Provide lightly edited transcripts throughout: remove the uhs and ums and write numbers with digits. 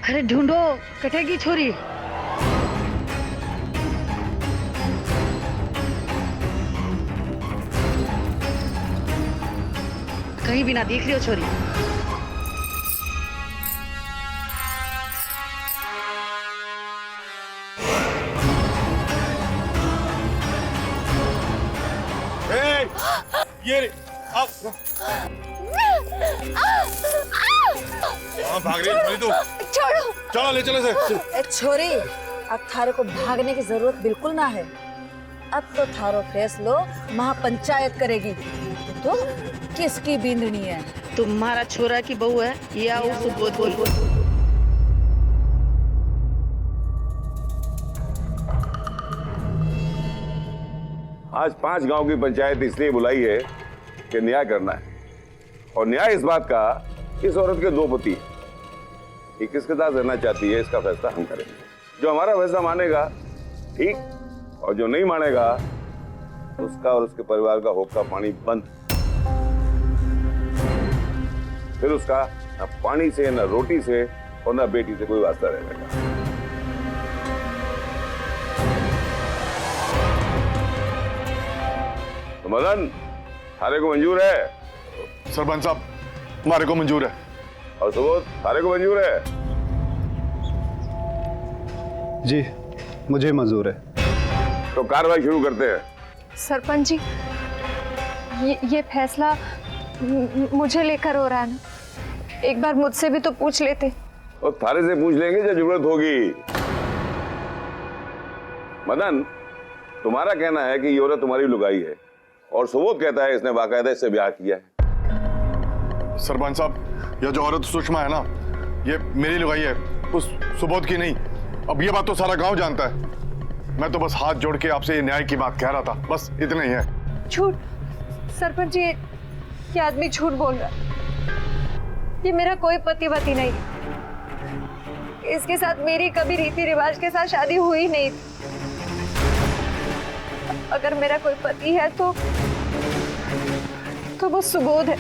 अरे ढूंढो, कटेगी छोरी। कहीं भी ना दिख रही हो छोरी। ये आप भाग रही है तू? छोड़ो। चलो ले चलो से। छोरी, अब थारे को भागने की जरूरत बिल्कुल ना है। अब तो थारो फैसलो महापंचायत करेगी। तो किसकी बींदनी है? तुम्हारा छोरा की बहू है या वो बोल। आज 5 गांव की पंचायत इसलिए बुलाई है कि न्याय करना है, और न्याय इस बात का इस औरत के 2 पति ये किसके साथ रहना चाहती है, इसका फैसला हम करेंगे। जो हमारा फैसला मानेगा ठीक, और जो नहीं मानेगा उसका और उसके परिवार का होका पानी बंद। फिर उसका न पानी से, न रोटी से और न बेटी से कोई वास्ता रहने का। तो मदन, थारे को मंजूर है? सरपंच साहब, हमारे को मंजूर है। और सुबोध, थारे को मंजूर है? जी, मुझे मंजूर है। तो कार्रवाई शुरू करते हैं। सरपंच जी, ये फैसला मुझे लेकर हो रहा है ना, एक बार मुझसे भी तो पूछ लेते। और थारे से पूछ लेंगे जब जरूरत होगी। मदन, तुम्हारा कहना है कि ये औरत तुम्हारी लुगाई है, और सुबोध कहता है इसने बाकायदा इससे ब्याह किया है। सरपंच साहब, यह जो औरत सुषमा है ना, ये मेरी लुगाई है, उस सुबोध की नहीं। अब ये बात तो सारा गांव जानता है। मैं तो बस हाथ जोड़ के आपसे ये न्याय की बात कह रहा था, बस इतना ही है। झूठ सरपंच जी, ये आदमी झूठ बोल रहा है। ये मेरा कोई पति वती नहीं, इसके साथ मेरी कभी रीति रिवाज के साथ शादी हुई नहीं। अगर मेरा कोई पति है तो वो सुबोध है।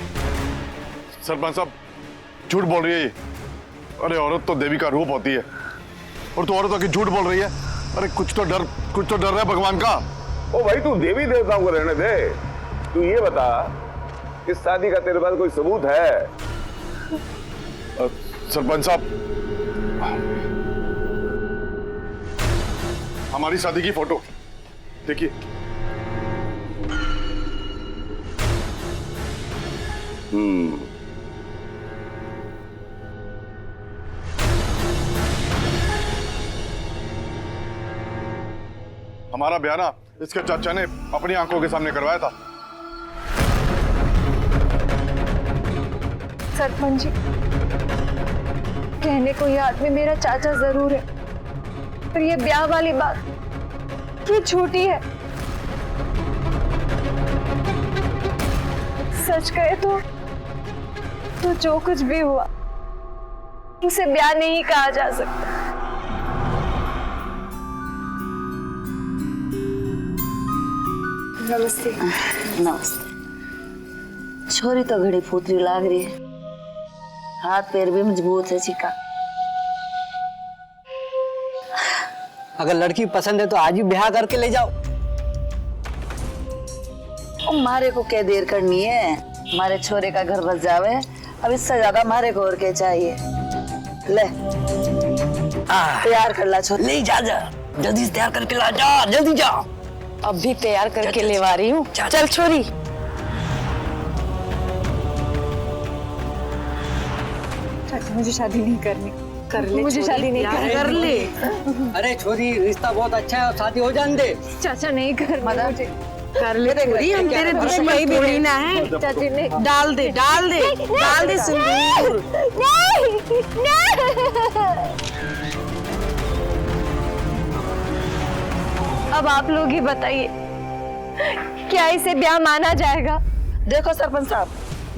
सरपंच साहब, झूठ बोल रही है ये। अरे औरत तो देवी का रूप होती है, और तू औरतों की झूठ बोल रही है। अरे कुछ तो डर है भगवान का। ओ भाई, तू देवी देवताओं को रहने दे। तू ये बता, इस शादी का तेरे पास कोई सबूत है? सरपंच साहब, हमारी शादी की फोटो देखिए। हमारा ब्याह ना इसके चाचा ने अपनी आंखों के सामने करवाया था। सरपंच जी, कहने को ये आदमी मेरा चाचा जरूर है, पर ये ब्याह वाली बात ये झूठी है। सच कहे तो जो कुछ भी हुआ उसे ब्याह नहीं कहा जा सकता। नमस्ते। नमस्ते। छोरी तो घड़ी फूतरी लाग रही है, हाथ पैर भी मजबूत है चिका। अगर लड़की पसंद है तो आज ही ब्याह करके ले जाओ। मारे को क्या देर करनी है, हमारे छोरे का घर बस जावे। अब इससे ज्यादा मारे को और क्या चाहिए। ले तैयार कर ला छोरी। ले जा जल्दी से तैयार करके ला, जा जल्दी जा। अब भी तैयार करके लेवा रही हूँ। चल छोरी। मुझे शादी नहीं करनी। कर ले, मुझे शादी नहीं करनी। कर ले। अरे छोरी, रिश्ता बहुत अच्छा है और शादी हो जाने दे। चाचा नहीं कर मुझे। कर ले छोरी, हम तेरे दुश्मन भी थोड़ी ना है। चाची ने डाल दे सिंदूर। अब आप लोग ही बताइए, क्या इसे ब्याह माना जाएगा? देखो सरपंच साहब,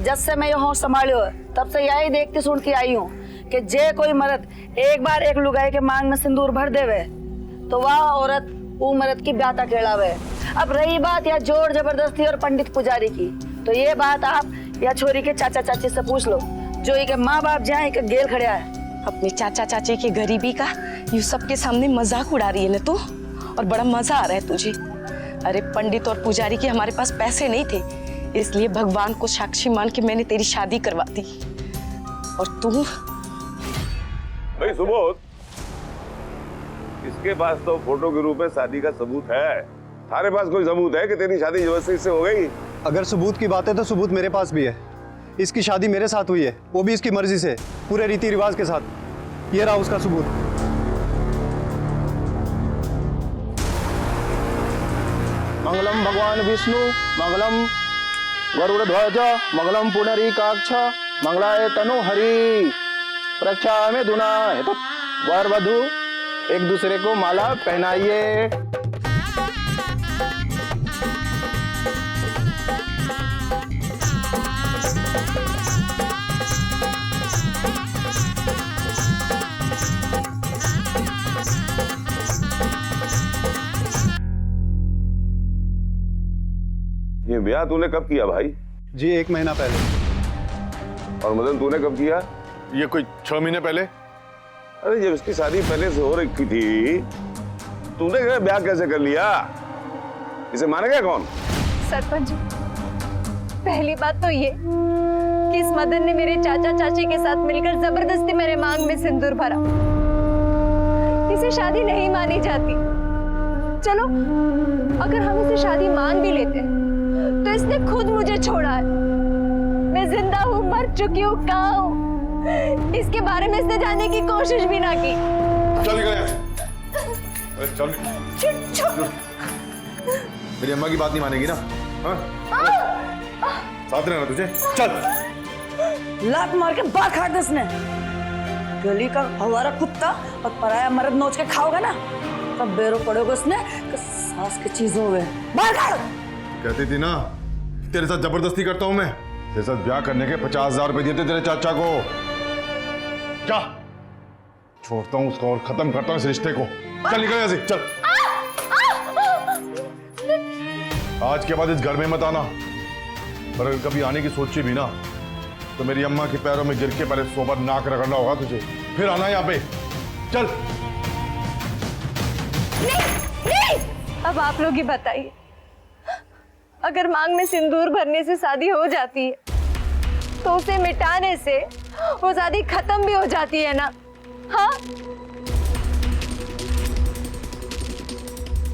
जब से मैं यहाँ संभालियो तब से यही देखती सुनती आई हूँ कि जे कोई मर्द एक बार एक लुगाई के मांग में सिंदूर भर देवे तो वह औरत वो मर्द की ब्याह खेलावे। अब रही बात या जोर जबरदस्ती और पंडित पुजारी की, तो ये बात आप या छोरी के चाचा चाची से पूछ लो, जो ये के माँ बाप जहाँ एक गेल खड़े है। अपने चाचा चाची की गरीबी का यू सबके सामने मजाक उड़ा रही है ना तू, और बड़ा मजा आ रहा है तुझे। अरे पंडित और पुजारी के हमारे पास पैसे नहीं थे, इसलिए भगवान को साक्षी मान के मैंने तेरी शादी करवा दी। और तू भाई सुबोध, इसके पास तो फोटो के रूप में शादी का सबूत है। थारे पास कोई सबूत है कि तेरी शादी जबरदस्ती से हो गई? अगर सबूत की बात है तो सबूत मेरे पास भी है। इसकी शादी मेरे साथ हुई है, वो भी इसकी मर्जी से, पूरे रीति रिवाज के साथ। ये रहा उसका सबूत। मंगलम भगवान विष्णु, मंगलम गरुड़ध्वज, मंगलम पुंडरीकाक्ष, मंगलाय तनु हरि। प्रक्षा में दुना है तो वर वधु एक दूसरे को माला पहनाइए। ये ब्याह तूने कब किया भाई? जी 1 महीना पहले। और मदन तूने कब किया? ये कोई 6 महीने पहले। अरे जब इसकी शादी पहले से हो रखी थी, तूने ब्याह कैसे कर लिया? इसे मानेगा कौन? सरपंच जी, पहली बात तो ये कि इस मदन ने मेरे चाचा चाची के साथ मिलकर जबरदस्ती मेरे मांग में सिंदूर भरा। इसे शादी नहीं मानी जाती। चलो, अगर हम इसे शादी मान भी लेते तो इसने खुद मुझे छोड़ा है। मैं जिंदा हूँ, मर चुकी हूँ, कहाँ हूँ इसके बारे में इसने जानने की कोशिश भी ना की। चल निकल यहाँ से। अरे चल। मेरी अम्मा की बात नहीं मानेगी ना? हाँ? साथ रहना तुझे। चल। लात मार के बाल काट दे इसने। गली का हवारा कुत्ता और पराया मर्द नोच के खाओगे ना, तब बेरो पड़ोगे उसने कि सास की चीजों में। बाल काट। कहती थी ना तेरे साथ जबरदस्ती करता हूं मैं। तेरे साथ ब्याह करने के 50,000 रुपए दिए थे तेरे चाचा को। क्या छोड़ता हूं उसको और खत्म करता हूं इस रिश्ते को। चल निकल यहाँ से, चल। आज के बाद इस घर में मत आना, पर अगर कभी आने की सोची भी ना तो मेरी अम्मा के पैरों में गिर के पहले सोबर नाक रगड़ना होगा तुझे, फिर आना यहाँ पे। चल। नहीं। अब आप लोग ही बताइए, अगर मांग में सिंदूर भरने से शादी हो जाती है तो उसे मिटाने से वो शादी खत्म भी हो जाती है ना? हाँ?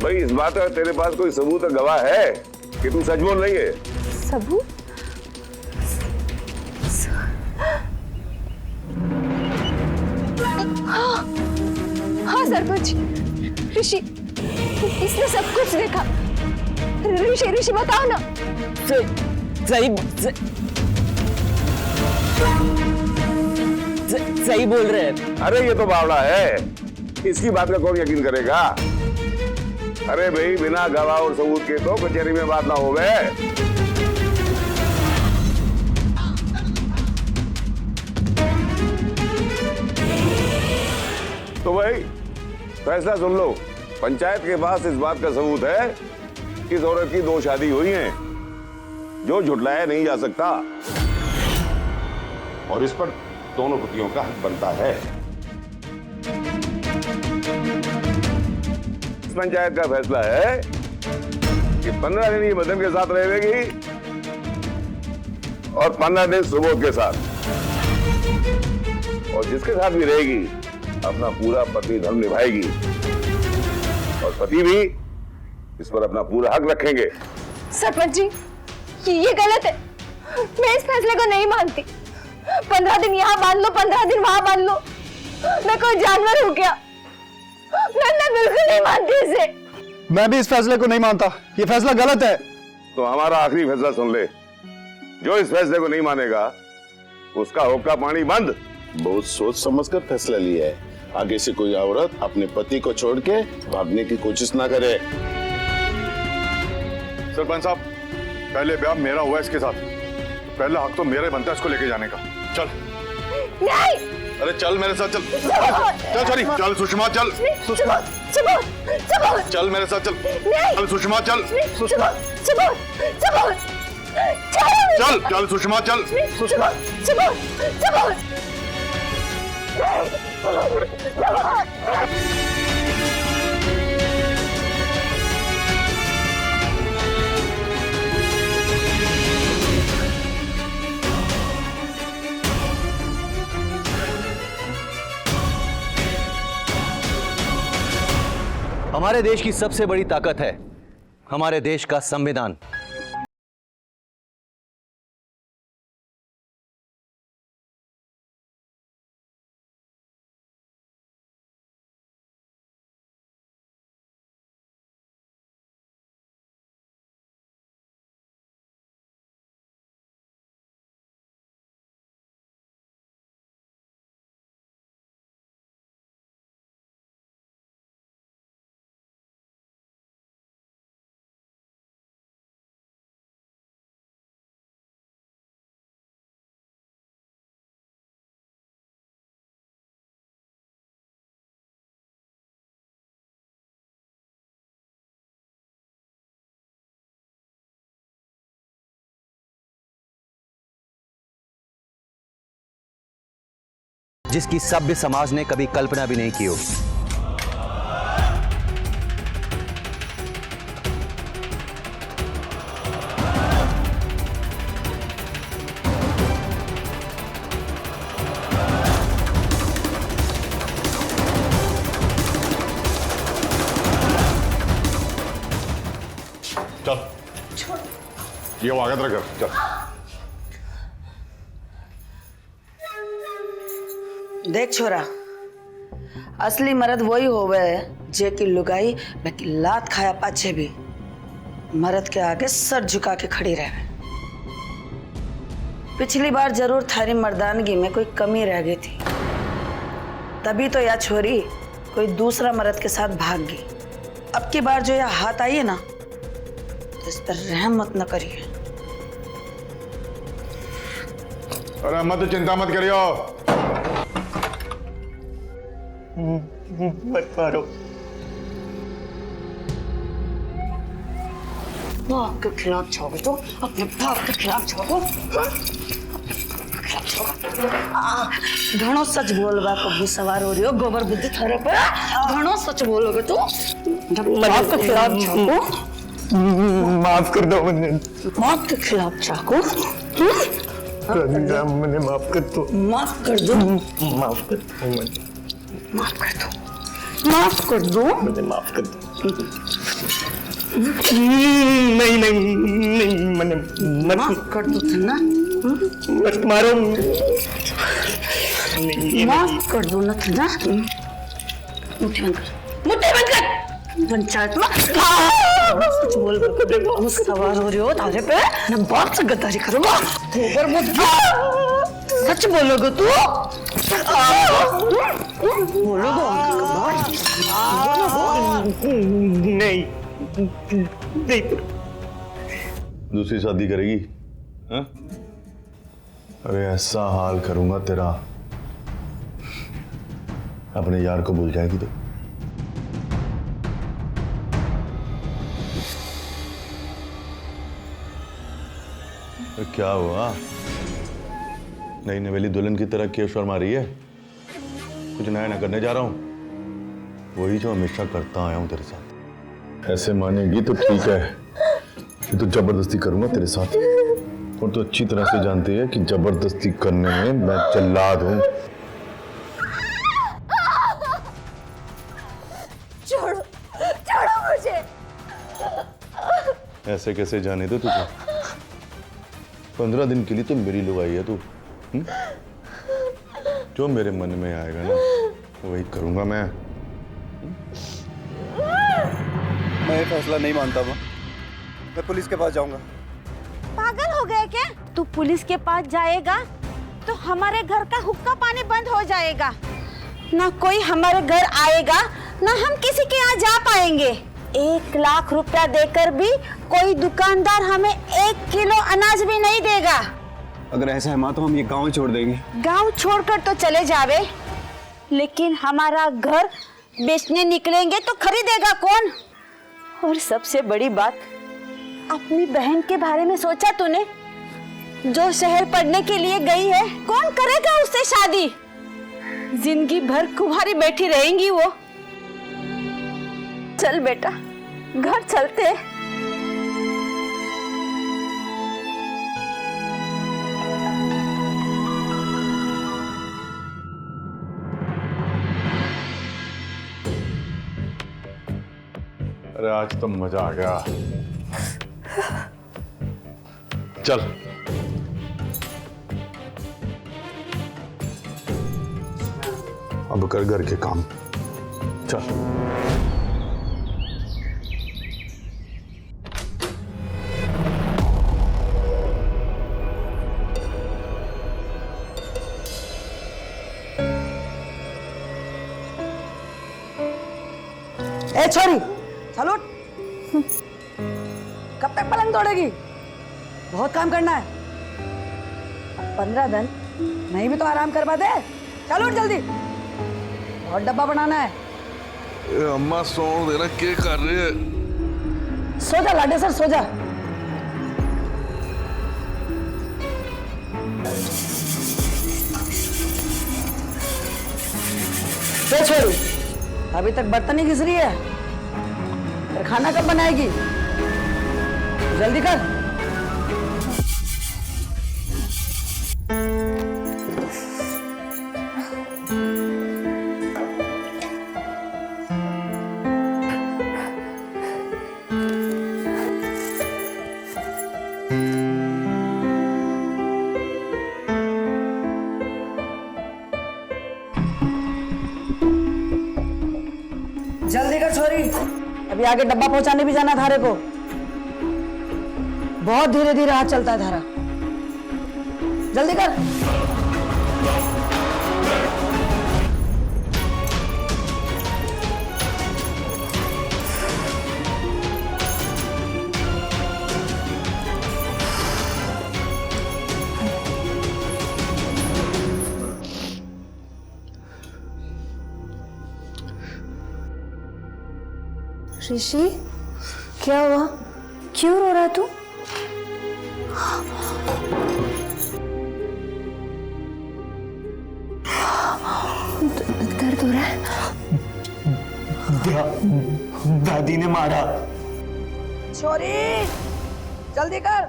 भाई इस बात का तेरे पास कोई सबूत गवाह है कि तू सच बोल रही है? सबूत? हाँ सरपंच, ऋषि, इसने सब कुछ देखा। ऋषि बताओ ना। सही बोल रहे हैं। अरे ये तो बावड़ा है, इसकी बात का कौन यकीन करेगा? अरे भाई बिना गवाह और सबूत के तो कचहरी में बात ना होवे। तो भाई फैसला सुन लो। पंचायत के पास इस बात का सबूत है कि इस औरत की 2 शादी हुई हैं, जो झुटलाया नहीं जा सकता, और इस पर दोनों पतियों का हक बनता है। इस पंचायत का फैसला है कि 15 दिन ये मदन के साथ रहेगी और 15 दिन सुबोध के साथ, और जिसके साथ भी रहेगी अपना पूरा पति धर्म निभाएगी, और पति भी इस पर अपना पूरा हक रखेंगे। सरपंच जी, ये गलत है। मैं इस फैसले को नहीं मानती। 15 दिन यहाँ बांध लो, 15 दिन वहां बांध लो। मैं कोई जानवर हूँ क्या? मैं बिल्कुल नहीं मानती इसे। मैं भी इस फैसले को नहीं मानता, ये फैसला गलत है। तो हमारा आखिरी फैसला सुन ले। जो इस फैसले को नहीं मानेगा उसका होका पानी बंद। बहुत सोच समझ कर फैसला लिया है। आगे से कोई औरत अपने पति को छोड़ के भागने की कोशिश ना करे। सरपंच साहब, पहले ब्याह मेरा हुआ इसके साथ, पहला हक तो मेरा ही बनता है इसको लेके जाने का। चल। नहीं। अरे चल मेरे साथ, चल। चल सॉरी, चल सुषमा, चल। सुषमा, चल मेरे साथ, चल। चल सुषमा, चल। चल चल सुषमा, चल। हमारे देश की सबसे बड़ी ताकत है हमारे देश का संविधान। जिसकी सभ्य समाज ने कभी कल्पना भी नहीं की हो। चल ये वो आगे तरह कर चल। देख छोरा, असली मर्द वही होवे है जे की लुगाई बाकी लात खाया पाछे भी मर्द के आगे सर झुका के खड़ी रहे। पिछली बार जरूर थारी मर्दानगी में कोई कमी रह गई थी, तभी तो यह छोरी कोई दूसरा मर्द के साथ भाग गई। अब की बार जो यह हाथ आई है ना, तो इस पर रहम मत न करिए। अरे अम्मा तो चिंता मत करियो। मत मारो। बाप के खिलाफ जाओगे तो अपने बाप के खिलाफ जाओगे। घणो सच बोलवा को भी सवार हो रही हो गोबर बुद्धि थारे पे। घणो सच बोलोगे तो बाप के खिलाफ जाओगे। माफ कर दो मुझे। बाप के खिलाफ जाओगे। मुझे माफ कर दो। माफ कर दो। माफ कर दो मुझे। माफ कर दो। माफ कर दो। मुझे माफ कर दो। नहीं नहीं नहीं मैंने माफ कर दो ना। मत मारो। माफ कर दो ना। मुट्ठी बंद कर। मुट्ठी बंद कर। पंचायत में सच बोल देखो सवार हो रही हो थारे पे ना बाप से गद्दारी करूंगा। गोबर मत सच बोलोगे तू। बोलोगे नहीं नहीं। दूसरी शादी करेगी? हाँ? अरे ऐसा हाल करूंगा तेरा, अपने यार को भूल जाएगी तो। तो क्या हुआ? नई नवेली दुल्हन की तरह क्यों शर्मा रही है? कुछ नया ना करने जा रहा हूं, वही जो हमेशा करता आया हूं तेरे साथ। ऐसे मानेगी तो ठीक है, ये तो जबरदस्ती करूंगा तेरे साथ। और तो अच्छी तरह से जानती है कि जबरदस्ती करने में मैं जल्लाद हूं। छोड़ो छोड़ो मुझे। ऐसे कैसे जाने दो तुझे? 15 दिन के लिए तो मेरी लुगाई है तू। जो मेरे मन में आएगा ना वही करूंगा मैं। मैं ये फैसला नहीं मानता। मैं पुलिस के पास जाऊंगा। पागल हो गए क्या? तू पुलिस के पास जाएगा तो हमारे घर का हुक्का पानी बंद हो जाएगा। ना कोई हमारे घर आएगा ना हम किसी के यहाँ जा पाएंगे। 1 लाख रुपया देकर भी कोई दुकानदार हमें 1 किलो अनाज भी नहीं देगा। अगर ऐसा है माँ तो हम ये गांव छोड़ देंगे। गांव छोड़कर तो चले जावे, लेकिन हमारा घर बेचने निकलेंगे तो खरीदेगा कौन? और सबसे बड़ी बात, अपनी बहन के बारे में सोचा तूने? जो शहर पढ़ने के लिए गई है, कौन करेगा उससे शादी? जिंदगी भर कुंवारी बैठी रहेंगी वो। चल बेटा, घर चलते हैं। अरे आज तो मजा आ गया। चल अब कर घर के काम। चल ए छोरी, चलो। कब तक पलंग तोड़ेगी? बहुत काम करना है। 15 दिन नहीं भी तो आराम करवा दे। चलो जल्दी, बहुत डब्बा बनाना है। अम्मा सो देना, क्या कर रहे हैं? सो जा लाडे सर, सो जा। छोरी, अभी तक बर्तन ही घिस रही है, फिर खाना कब बनाएगी? जल्दी कर। जल्दी कर छोरी, अभी आगे डब्बा पहुंचाने भी जाना है धारे को। बहुत धीरे धीरे हाथ चलता है धारा। जल्दी कर। ऋषि, क्या हुआ? क्यों रो रहा तू? दर्द हो रहा है? दादी ने मारा। छोरी, जल्दी कर।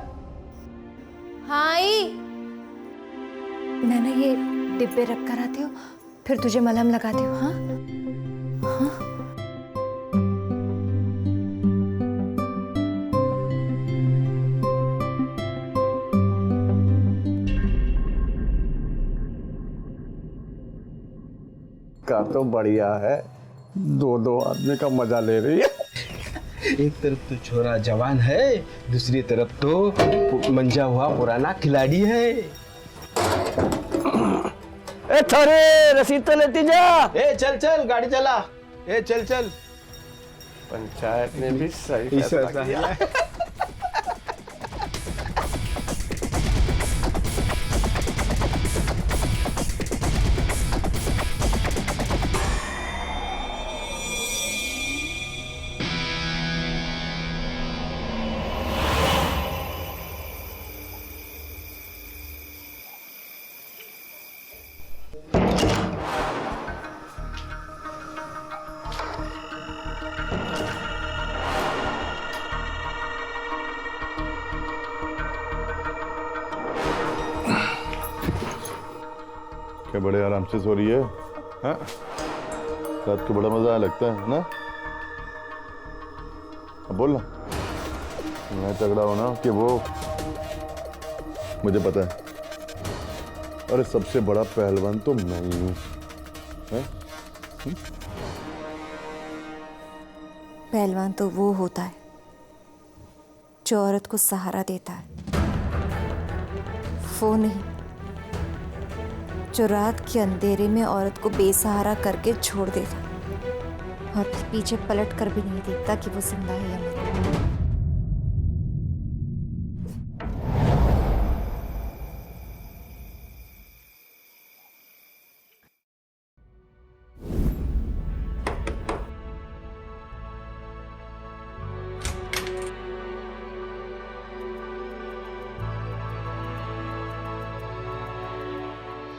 हाँ आई। मैंने ये डिब्बे रख कर आती हूँ, फिर तुझे मलहम लगाती हूँ। हाँ हाँ। का तो बढ़िया है, दो आदमी का मजा ले रही है। एक तरफ तो छोरा जवान है, दूसरी तरफ तो मंजा हुआ पुराना खिलाड़ी है। ए छोरे, रसीद तो लेती जा। ए चल चल, गाड़ी चला। ए चल चल। पंचायत ने भी सही फैसला किया। क्या बड़े आराम से सो रही है? हाँ? रात को बड़ा मजा आया लगता है ना? अब बोल ना, मैं तगड़ा हो ना कि वो, मुझे पता है। अरे सबसे बड़ा पहलवान तो मैं ही हूं। पहलवान तो वो होता है जो औरत को सहारा देता है, वो नहीं जो रात के अंधेरे में औरत को बेसहारा करके छोड़ देता और पीछे पलट कर भी नहीं देखता कि वो जिंदा है या नहीं।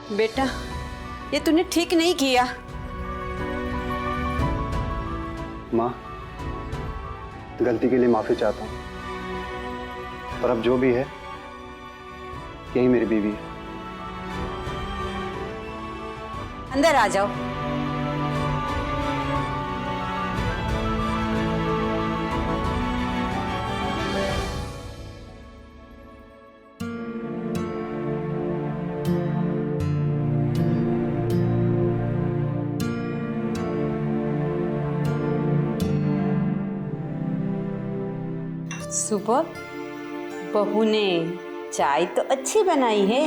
बेटा, ये तूने ठीक नहीं किया। माँ, गलती के लिए माफी चाहता हूँ, पर अब जो भी है यही मेरी बीवी है। अंदर आ जाओ। सुबह बहू ने चाय तो अच्छी बनाई है।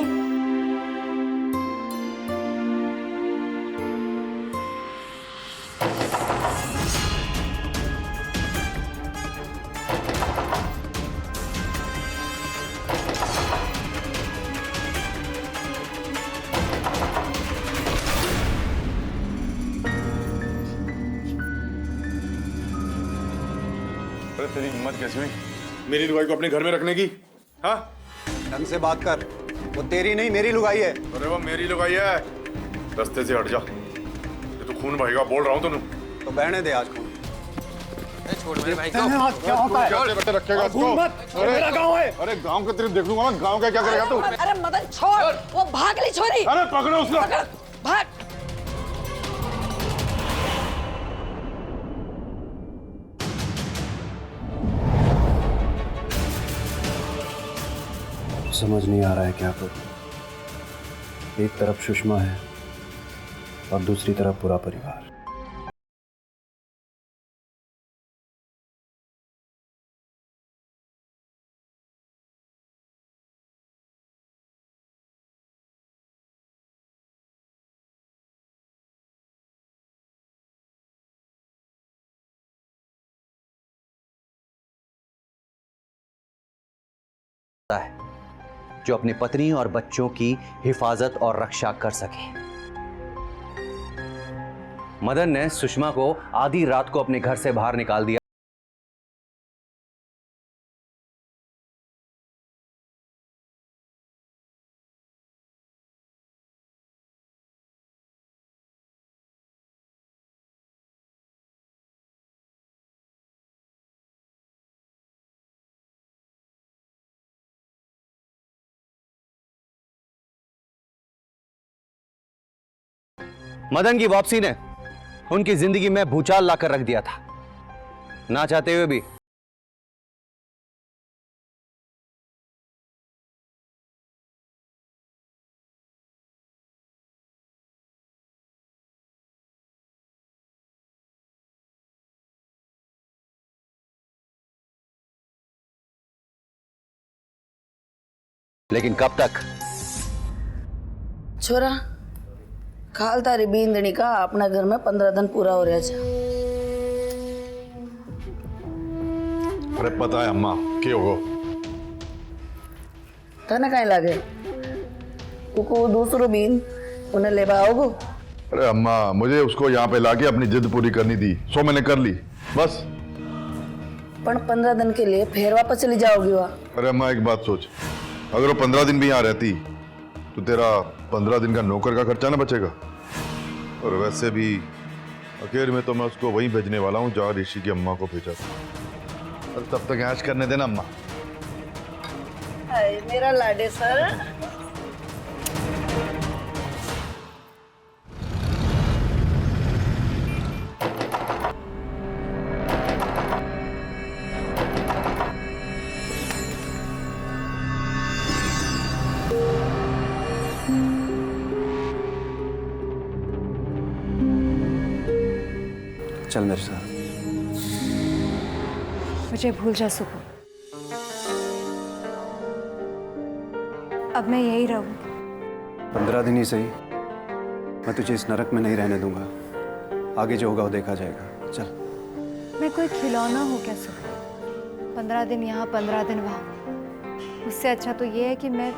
अरे तेरी हिम्मत कैसी हुई मेरी लुगाई को अपने घर में रखने की? हाँ, ढंग से बात कर, वो तेरी नहीं मेरी लुगाई है। अरे वो मेरी लुगाई है, रास्ते से हट जा। ये तो खून बहेगा, बोल रहा हूँ तुम। तो बहने दे आज खून। छोड़ मेरे भाई क्या होता है? कैसे रखेगा इसको? मेरा गांव है। अरे गांव के तरफ देख लूंगा मैं, गांव का क्या करेगा तू? अरे मदन छोड़, वो भाग ली छोरी। अरे पकड़ो उसको। भाग। समझ नहीं आ रहा है क्या करूं। एक तरफ सुषमा है और दूसरी तरफ पूरा परिवार। है जो अपनी पत्नी और बच्चों की हिफाजत और रक्षा कर सके। मदन ने सुषमा को आधी रात को अपने घर से बाहर निकाल दिया। मदन की वापसी ने उनकी जिंदगी में भूचाल लाकर रख दिया था, ना चाहते हुए भी। लेकिन कब तक? छोरा खाल तारी बींदनी का अपना घर में 15 दिन पूरा हो रहा है। अरे पता है अम्मा क्यों हो? तने कहीं लागे कुको दूसरो बीन उन्हें ले आओगो। अरे अम्मा मुझे उसको यहाँ पे लाके अपनी जिद पूरी करनी थी, सो मैंने कर ली बस। पर 15 दिन के लिए फिर वापस चली जाओगी वहाँ। अरे अम्मा एक बात सोच, अगर वो 15 दिन भी यहाँ रहती तो तेरा 15 दिन का नौकर का खर्चा ना बचेगा। और वैसे भी आखिर में तो मैं उसको वहीं भेजने वाला हूँ जहाँ ऋषि की अम्मा को भेजा था। और तब तक ऐश करने देना अम्मा। मेरा लाडे सर। चल मेरे साथ। मुझे भूल जा सुकू, अब मैं यही रहूंगी। 15 दिन ही सही, मैं तुझे इस नरक में नहीं रहने दूंगा। आगे जो होगा वो देखा जाएगा। चल। मैं कोई खिलौना हूँ क्या सुकू? 15 दिन यहाँ 15 दिन वहाँ। उससे अच्छा तो ये है कि मैं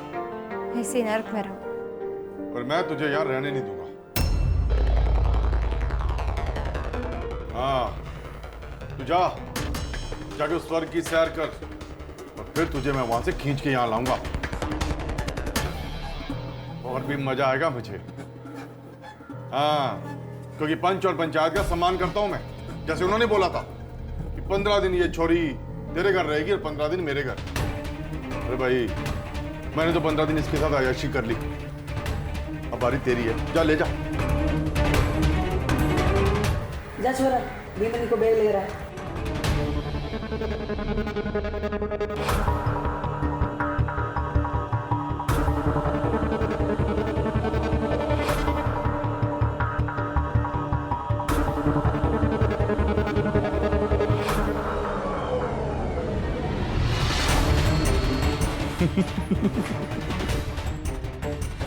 इसी नरक में रहूं। और मैं तुझे यहाँ रहने नहीं दूंगा। हाँ तू जा, जाके उस स्वर्ग की सैर कर और फिर तुझे मैं वहां से खींच के यहाँ लाऊंगा। और भी मजा आएगा मुझे। हाँ, क्योंकि पंच और पंचायत का सम्मान करता हूं मैं। जैसे उन्होंने बोला था कि 15 दिन ये छोरी तेरे घर रहेगी और 15 दिन मेरे घर। अरे भाई, मैंने तो 15 दिन इसके साथ अय्याशी कर ली, अब बारी तेरी है, जा ले जा। जा छोरा, भीमनी को बेल ले रहा है।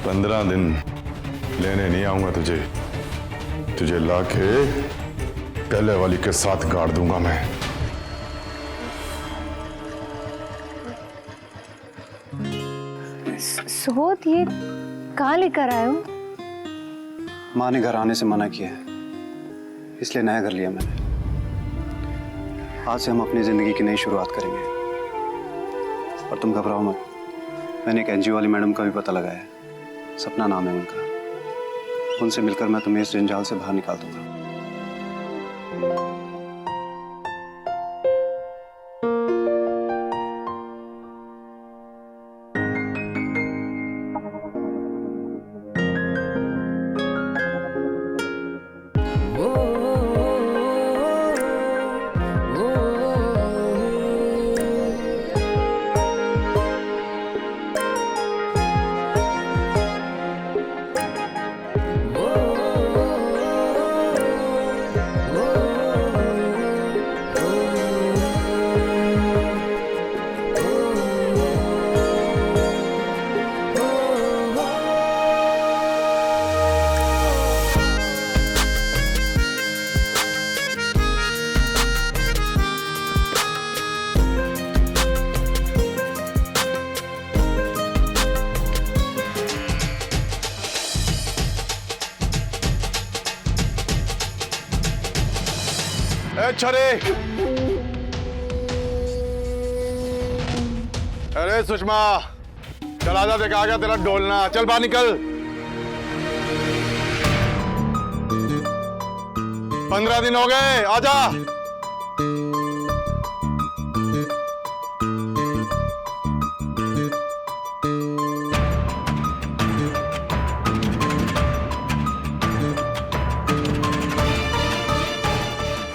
पंद्रह दिन लेने नहीं आऊंगा तुझे, तुझे लाके पहले वाली के साथ गाड़ दूंगा मैं। सुबोध, ये कहाँ लेकर आए हो? माँ ने घर आने से मना किया है, इसलिए नया घर लिया मैंने। आज से हम अपनी जिंदगी की नई शुरुआत करेंगे। और तुम घबराओ मत, मैंने एक एनजीओ वाली मैडम का भी पता लगाया है, सपना नाम है उनका। उनसे मिलकर मैं तुम्हें इस जंजाल से बाहर निकाल दूंगा। छरे, अरे सुषमा, चल आजा, देखा आ गया तेरा डोलना। चल बाहर निकल। 15 दिन हो गए, आजा।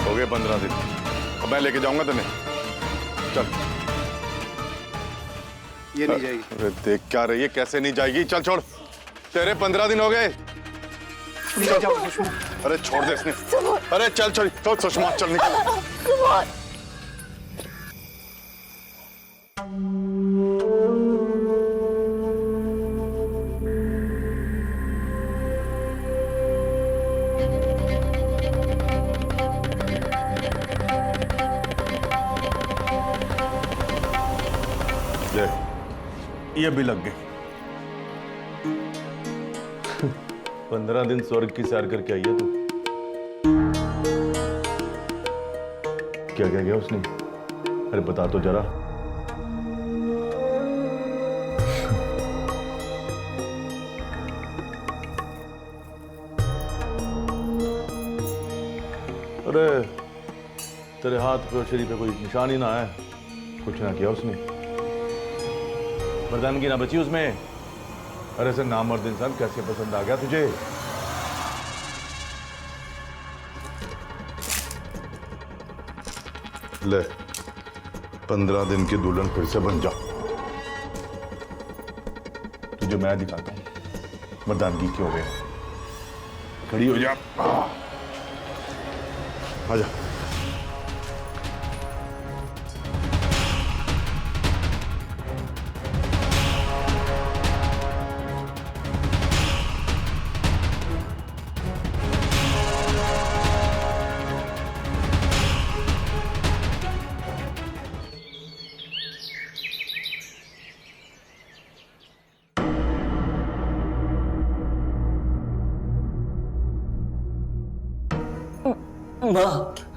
हो गए 15 दिन, अब मैं लेके जाऊंगा तुम्हें। चल। ये नहीं जाएगी। अरे देख क्या रही है, कैसे नहीं जाएगी? चल छोड़, तेरे 15 दिन हो गए। अरे छोड़ दे इसने। अरे चल छोड़, तो सुषमा चल निकल। ये भी लग गए। 15 दिन स्वर्ग की सैर करके आई है तू। क्या कह गया उसने? अरे बता तो जरा। अरे तेरे हाथ पे शरीर पे कोई निशान ही ना है, कुछ ना किया उसने, मर्दानगी ना बची उसमें। अरे सर, नामर्द इंसान कैसे पसंद आ गया तुझे? ले, 15 दिन की दुल्हन फिर से बन जा। तुझे मैं दिखाता हूं मर्दानगी क्यों है। खड़ी हो जा, आजा।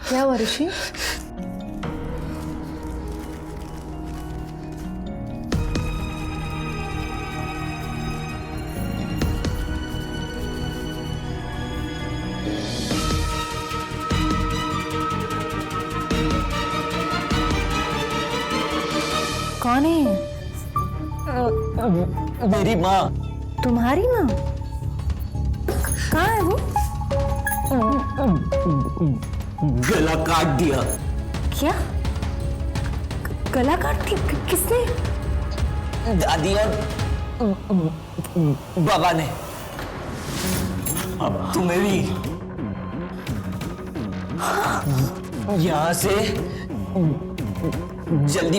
क्या हुआ ऋषि? कौन है? मेरी माँ। तुम्हारी माँ? कहाँ है वो? गला काट दिया। क्या? गला काट दी? किसने? दादी और बाबा ने। अब तुम्हें भी यहाँ से जल्दी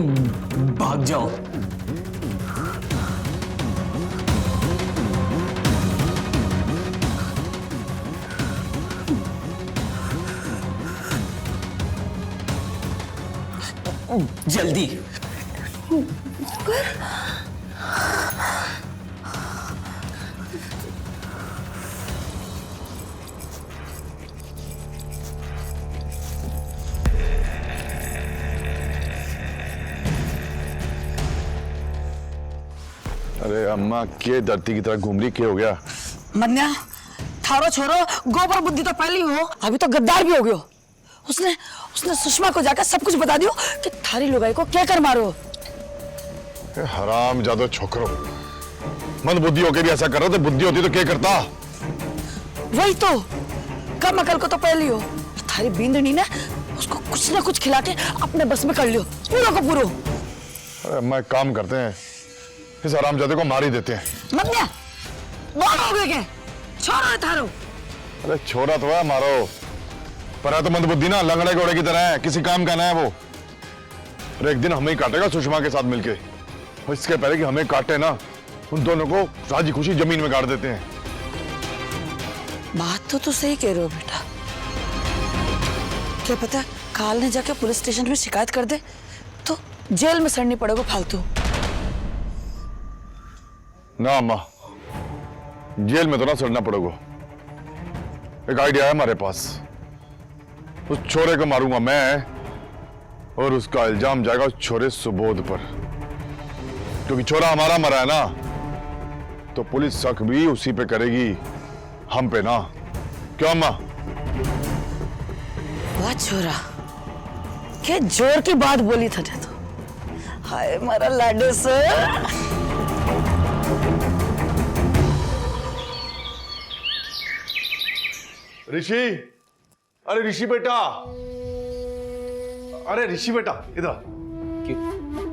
भाग जाओ। जल्दी। अरे अम्मा के धरती की तरह घूम रही, क्या हो गया? मन्या, थारो छोरो गोबर बुद्धि तो पहली हो, अभी तो गद्दार भी हो गयो। उसने सुषमा को जाकर सब कुछ बता दियो कि थारी लुगाई को क्या कर मारो। हराम जादो छोकरो, मंद बुद्धि होके भी ऐसा कर रहा था, बुद्धि होती तो क्या करता? वही तो, कम अकल को तो पहली हो। थारी बींदनी ने उसको कुछ ना कुछ खिला के अपने बस में कर लियो, पूरा को पूरो। अरे अम्मा एक काम करते हैं, इस हरामजादे को मार ही देते हैं। मन्या, बोल हो गए के छोरो है थारो। अरे छोरा तो है, मारो, पर है तो मंदबुद्धि ना, लंगड़े घोड़े की तरह है, किसी काम का ना है वो। और एक दिन हमें ही काटेगा सुषमा के साथ मिलके, और इसके पहले कि हमें काटे ना, उन दोनों को राजी खुशी जमीन में गाड़ देते हैं। बात तो सही कह रहे हो बेटा। क्या पता काल ने जाके पुलिस स्टेशन में शिकायत कर दे तो जेल में सड़नी पड़ेगा फालतू। ना अम्मा, जेल में तो ना सड़ना पड़ेगा। एक आइडिया है हमारे पास, उस छोरे को मारूंगा मैं, और उसका इल्जाम जाएगा उस छोरे सुबोध पर, क्योंकि छोरा हमारा मरा है ना, तो पुलिस शक भी उसी पे करेगी, हम पे ना। क्यों अम्मा? वाह छोरा, क्या जोर की बात बोली था तो। हाय मारा लाडो सर। ऋषि, अरे ऋषि बेटा, अरे ऋषि बेटा इधर।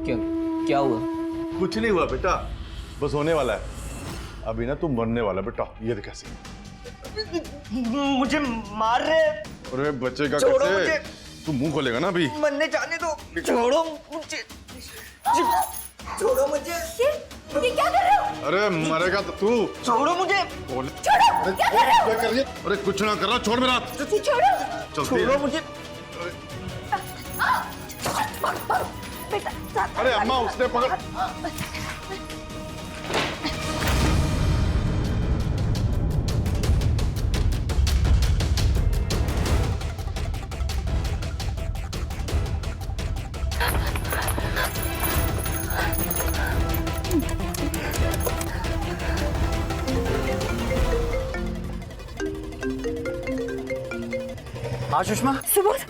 क्या क्या हुआ? कुछ नहीं हुआ बेटा, बस होने वाला है। अभी ना तू मरने वाला बेटा, ये देख कैसे। मुझे मार रहे। अरे बच्चे का छोड़ो कैसे? मुझे। तू मुंह खोलेगा ना अभी। मरने जाने दो, छोड़ो मुझे, छोड़ो मुझे। ये क्या कर रहे हो? अरे मरेगा तो तू। छोड़ो मुझे, छोड़ो, क्या कर रहे हो? क्या कर रही है? अरे कुछ ना कर रहा, छोड़ मेरा हाथ। छोड़ो, छोड़ो मुझे। बेटा, अरे अम्मा उसने पकड़। हाँ सुषमा। सुबोध,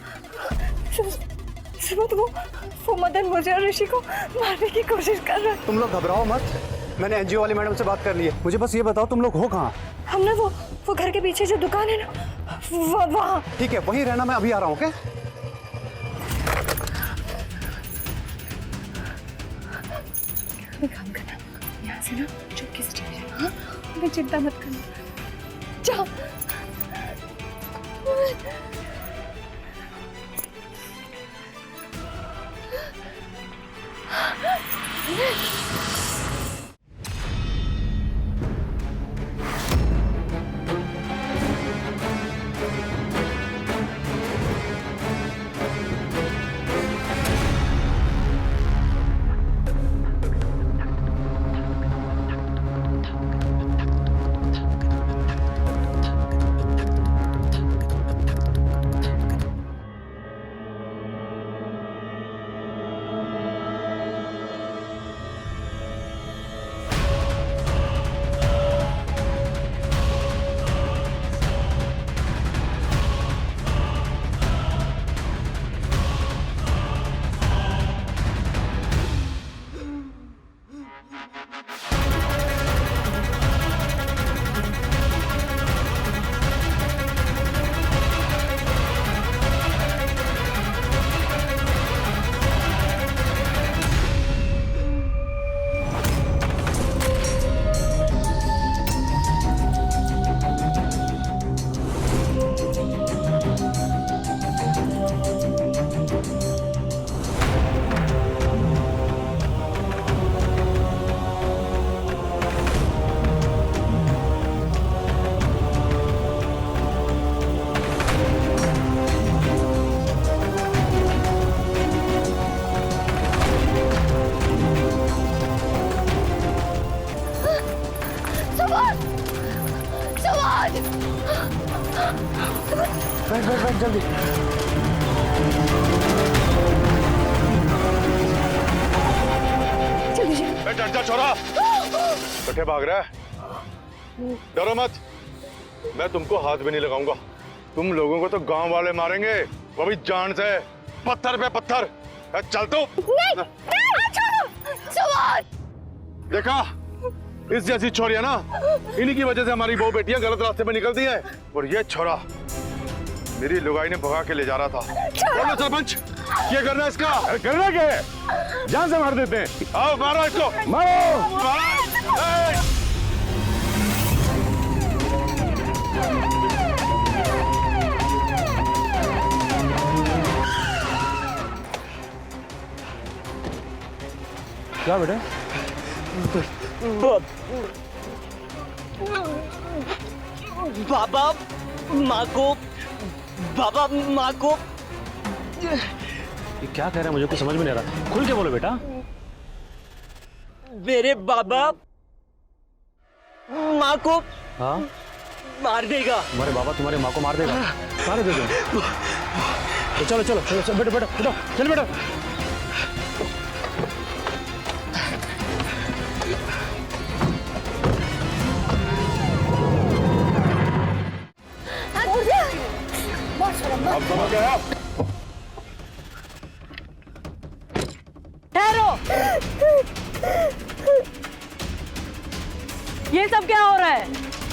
वो मदन मुझे और ऋषि को मारने की कोशिश कर रहा है। तुम लोग घबराओ मत, मैंने एनजीओ वाली मैडम से बात कर ली है। मुझे बस ये बताओ तुम लोग हो कहाँ? हमने वो घर के पीछे जो दुकान है ना, वहाँ। ठीक है, वहीं रहना, मैं अभी आ रहा हूँ। ओके? काम करना, यहाँ से ना चुपके से चले जाना। हाँ, हमें चिंता मत करना। जाओ। बैठ बैठ बैठ जल्दी। डर जा छोरा, कट्ठे भाग रहा है। डरो मत, मैं तुमको हाथ भी नहीं लगाऊंगा। तुम लोगों को तो गांव वाले मारेंगे, वो भी जान से, पत्थर पे पत्थर। चल तो। देखा, इस जैसी छोरियां ना, इन्हीं की वजह से हमारी बहू बेटियां गलत रास्ते पे निकलती हैं। और ये छोरा मेरी लुगाई ने भगा के ले जा रहा था। बोलो सरपंच, क्या करना है इसका? करना क्या है? जान से मार देते हैं। आओ मारो इसको, मारो। क्या बेटा? बाबा माँ को, बाबा माँ को। ये क्या कह रहा है, मुझे कुछ समझ में नहीं आ रहा। खुल के बोलो बेटा। मेरे बाबा माँ को हाँ, मार देगा। तुम्हारे बाबा तुम्हारे माँ को मार देगा? मार देगा? तो चलो चलो चलो, बेटा बेटा बेटा, चल बेटा। अब समझ गया? ठहरो, ये सब क्या हो रहा है?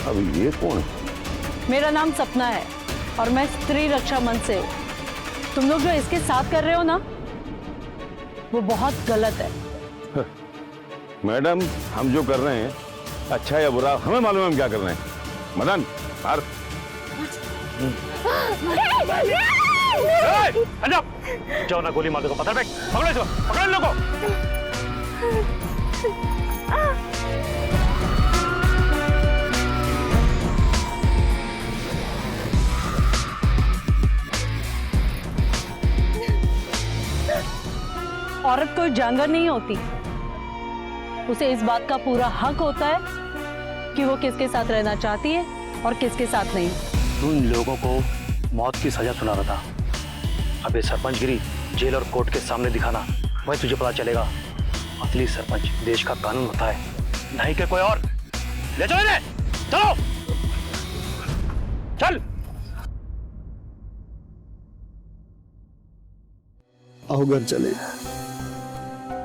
अब ये कौन है? मेरा नाम सपना है और मैं स्त्री रक्षा मंच से हूँ। तुम लोग जो इसके साथ कर रहे हो ना, वो बहुत गलत है। मैडम, हम जो कर रहे हैं अच्छा या बुरा हमें मालूम है हम क्या कर रहे हैं। मदन मार। जाओ ना, गोली मार दो। पत्थर फेंक, पकड़ो इसको, पकड़ो इन लोगों को। औरत कोई जानवर नहीं होती, उसे इस बात का पूरा हक होता है कि वो किसके साथ रहना चाहती है और किसके साथ नहीं। तू इन लोगों को मौत की सजा सुना रहा था। अब ये सरपंचगिरी जेल और कोर्ट के सामने दिखाना, वही तुझे पता चलेगा असली सरपंच देश का कानून होता है, नहीं कि कोई और। ले चलो इन्हें, चलो चल। आओ घर चले।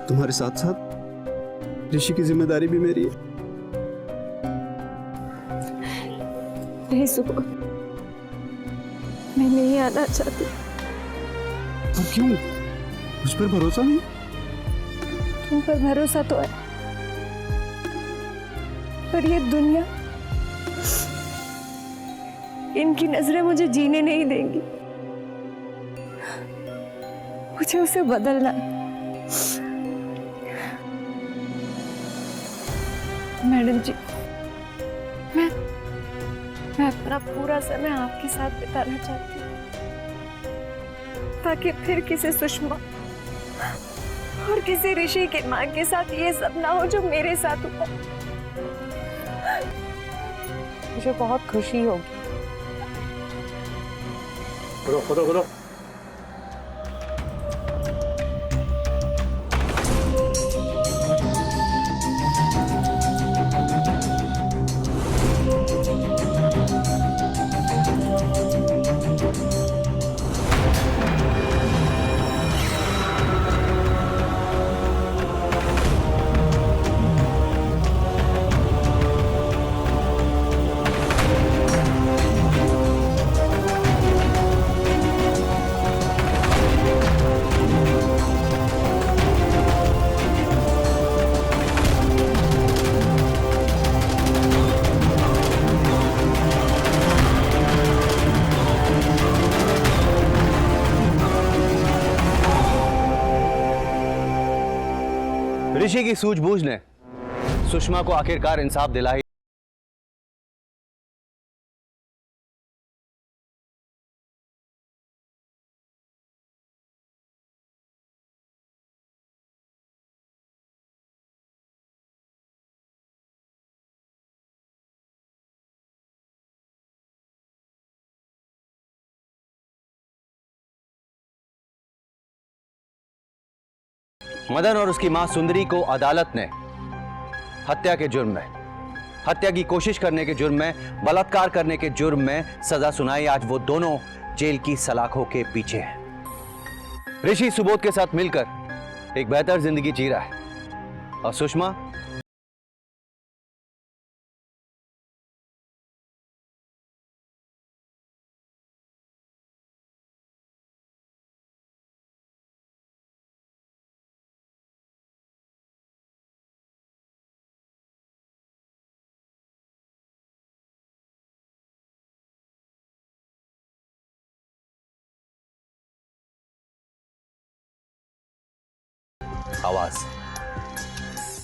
तुम्हारे साथ साथ ऋषि की जिम्मेदारी भी मेरी है। नहीं सुबोध, मैं नहीं आना चाहती। अब क्यों? उस पर भरोसा नहीं? तुम पर भरोसा तो है, पर ये दुनिया, इनकी नजरें मुझे जीने नहीं देंगी। मुझे उसे बदलना है। मैडम जी, मैं अपना पूरा समय आपके साथ बिताना चाहती हूँ, ताकि फिर किसी सुषमा और किसी ऋषि के माँ के साथ ये सब ना हो जो मेरे साथ हुआ। मुझे बहुत खुशी होगी। खुदो खुदो। ऋषि की सूझबूझ ने सुषमा को आखिरकार इंसाफ दिला ही मदन और उसकी मां सुंदरी को अदालत ने हत्या के जुर्म में, हत्या की कोशिश करने के जुर्म में, बलात्कार करने के जुर्म में सजा सुनाई। आज वो दोनों जेल की सलाखों के पीछे हैं। ऋषि सुबोध के साथ मिलकर एक बेहतर जिंदगी जी रहा है और सुषमा आवाज